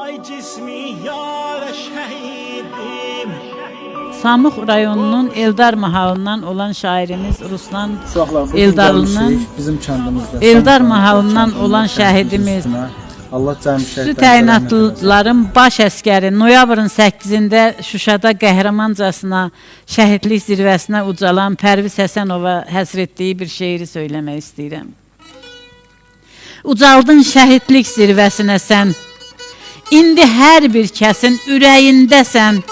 Ay cismi yar şehidim. Samux rayonunun Eldar mahalından olan şairimiz Ruslan Eldarlı'nın bizim kəndimizdə Eldar mahalından olan şəhidimiz Allah cəmi Xüsusi təyinatlıların baş əskəri noyabrın 8-də Şuşada qəhrəmancasına şəhidlik zirvəsinə ucalan Pərviz Həsənova həsr etdiyi bir şeiri söyləmək istəyirəm. Ucaldın şəhidlik zirvəsinə sən, indi hər bir kəsin ürəyindəsən.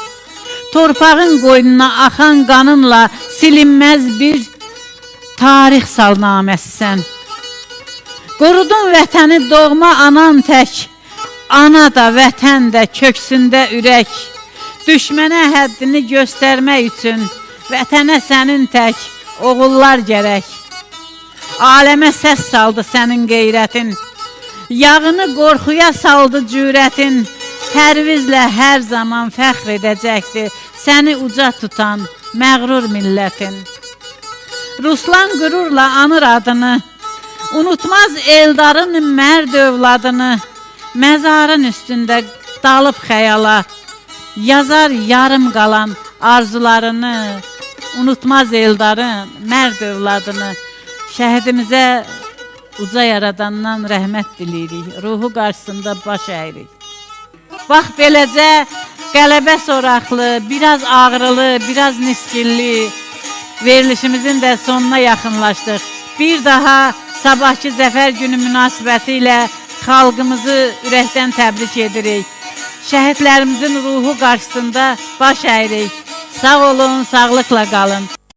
Torpağın qoynuna axan qanınla silinməz bir tarix salnaməsisən. Qorudun vətəni doğma anan tək, ana da vətən də köksündə ürək. Düşmənə həddini göstərmək üçün vətənə sənin tək oğullar gərək. Aləmə səs saldı sənin qeyrətin, yağını qorxuya saldı cürətin. Pərvizlə hər zaman fəxr edəcəkdir səni uca tutan məğrur millətin. Ruslan qürurla anır adını, unutmaz Eldarın mərd övladını. Məzarın üstündə dalıb xəyala, yazar yarım qalan arzularını. Unutmaz Eldarın mərd övladını. Şəhidimizə uca yaradandan rəhmət diləyirik, ruhu qarşısında baş əyirik. Bax beləcə qələbə soraqlı, biraz ağrılı, biraz niskilli verilişimizin də sonuna yaxınlaşdıq. Bir daha sabahki Zəfər günü münasibəti ilə xalqımızı ürəkdən təbrik edirik. Şəhidlərimizin ruhu qarşısında baş əyirik. Sağ olun, sağlıqla qalın.